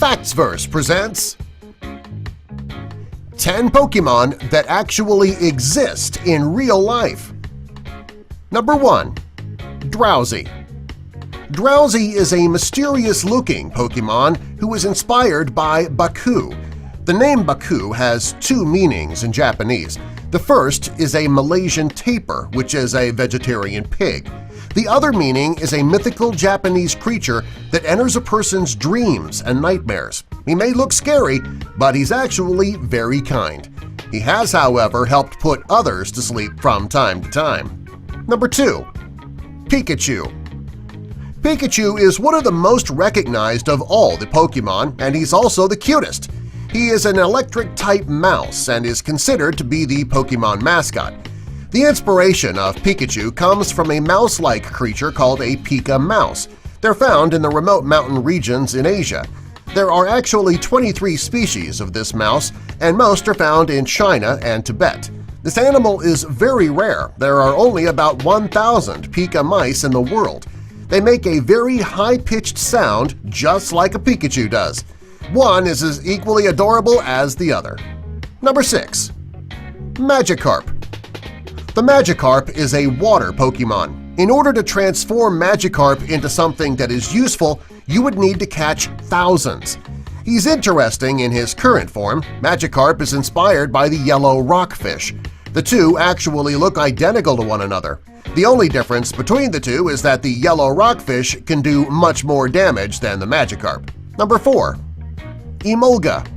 Factsverse presents 10 Pokemon that actually exist in real life. Number 1. Drowsy. Drowsy is a mysterious-looking Pokemon who is inspired by Baku. The name Baku has two meanings in Japanese. The first is a Malaysian tapir, which is a vegetarian pig. The other meaning is a mythical Japanese creature that enters a person's dreams and nightmares. He may look scary, but he's actually very kind. He has, however, helped put others to sleep from time to time. Number 2. Pikachu. Pikachu is one of the most recognized of all the Pokemon, and he's also the cutest. He is an electric-type mouse and is considered to be the Pokemon mascot. The inspiration of Pikachu comes from a mouse-like creature called a Pika mouse. They're found in the remote mountain regions in Asia. There are actually 23 species of this mouse, and most are found in China and Tibet. This animal is very rare. There are only about 1,000 Pika mice in the world. They make a very high-pitched sound just like a Pikachu does. One is as equally adorable as the other. Number 6. Magikarp. The Magikarp is a water Pokemon. In order to transform Magikarp into something that is useful, you would need to catch thousands. He's interesting in his current form. Magikarp is inspired by the yellow rockfish. The two actually look identical to one another. The only difference between the two is that the yellow rockfish can do much more damage than the Magikarp. Number 4. Emolga.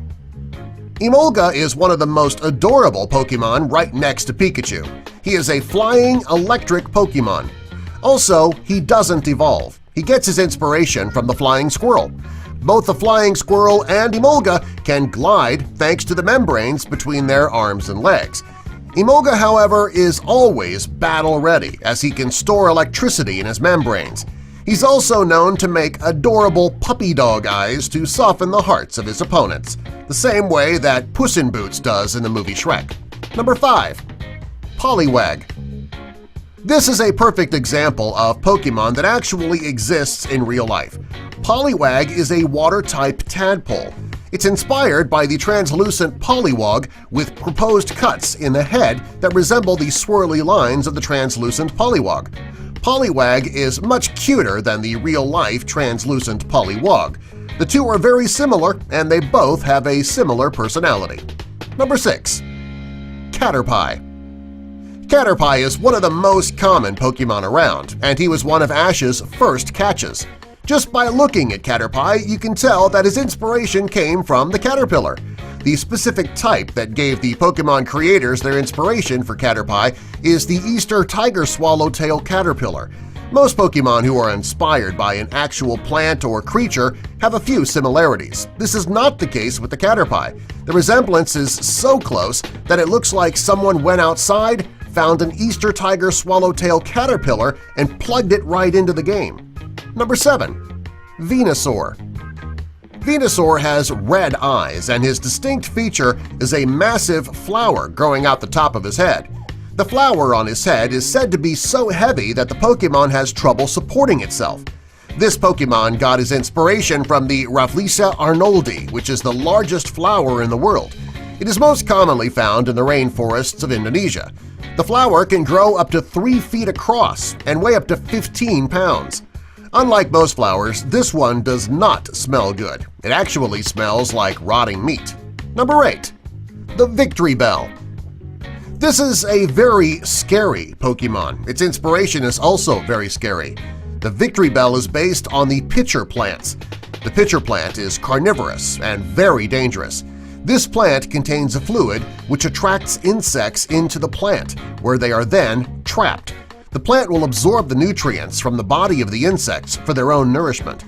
Emolga is one of the most adorable Pokemon right next to Pikachu. He is a flying electric Pokemon. Also, he doesn't evolve. He gets his inspiration from the flying squirrel. Both the flying squirrel and Emolga can glide thanks to the membranes between their arms and legs. Emolga, however, is always battle-ready as he can store electricity in his membranes. He's also known to make adorable puppy dog eyes to soften the hearts of his opponents, the same way that Puss in Boots does in the movie Shrek. Number 5. Poliwag. This is a perfect example of Pokemon that actually exists in real life. Poliwag is a water-type tadpole. It's inspired by the translucent Poliwag with proposed cuts in the head that resemble the swirly lines of the translucent Poliwag. Poliwag is much cuter than the real-life translucent Poliwag. The two are very similar, and they both have a similar personality. Number 6. Caterpie. Caterpie is one of the most common Pokemon around, and he was one of Ash's first catches. Just by looking at Caterpie, you can tell that his inspiration came from the caterpillar. The specific type that gave the Pokemon creators their inspiration for Caterpie is the Easter tiger swallowtail caterpillar. Most Pokemon who are inspired by an actual plant or creature have a few similarities. This is not the case with the Caterpie. The resemblance is so close that it looks like someone went outside, found an Easter tiger swallowtail caterpillar, and plugged it right into the game. Number 7. Venusaur. Venusaur has red eyes, and his distinct feature is a massive flower growing out the top of his head. The flower on his head is said to be so heavy that the Pokemon has trouble supporting itself. This Pokemon got his inspiration from the Rafflesia arnoldi, which is the largest flower in the world. It is most commonly found in the rainforests of Indonesia. The flower can grow up to 3 feet across and weigh up to 15 pounds. Unlike most flowers, this one does not smell good. It actually smells like rotting meat. Number 8. The Victreebel. This is a very scary Pokemon. Its inspiration is also very scary. The Victreebel is based on the pitcher plants. The pitcher plant is carnivorous and very dangerous. This plant contains a fluid which attracts insects into the plant, where they are then trapped. The plant will absorb the nutrients from the body of the insects for their own nourishment.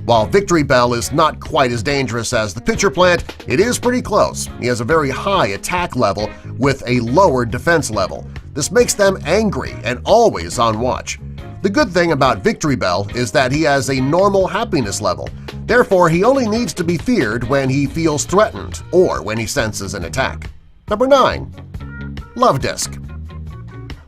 While Victreebel is not quite as dangerous as the pitcher plant, it is pretty close. He has a very high attack level with a lower defense level. This makes them angry and always on watch. The good thing about Victreebel is that he has a normal happiness level. Therefore, he only needs to be feared when he feels threatened or when he senses an attack. Number 9. Luvdisc.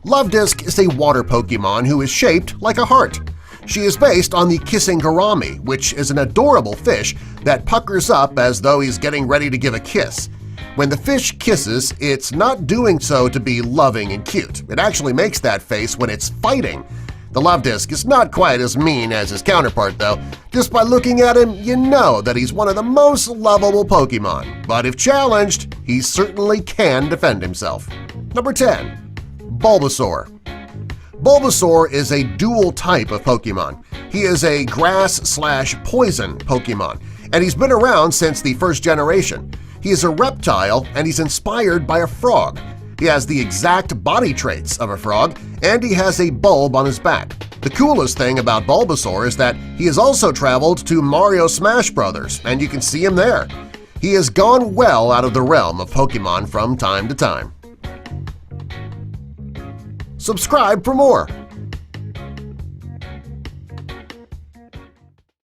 Luvdisc is a water Pokemon who is shaped like a heart. She is based on the kissing gourami, which is an adorable fish that puckers up as though he's getting ready to give a kiss. When the fish kisses, it's not doing so to be loving and cute. It actually makes that face when it's fighting. The love disc is not quite as mean as his counterpart, though. Just by looking at him, you know that he's one of the most lovable Pokemon, but if challenged, he certainly can defend himself. Number 10. Bulbasaur. Bulbasaur is a dual type of Pokemon. He is a grass/poison Pokemon, and he's been around since the first generation. He is a reptile and he's inspired by a frog. He has the exact body traits of a frog, and he has a bulb on his back. The coolest thing about Bulbasaur is that he has also traveled to Mario Smash Bros., and you can see him there. He has gone well out of the realm of Pokemon from time to time. Subscribe for more!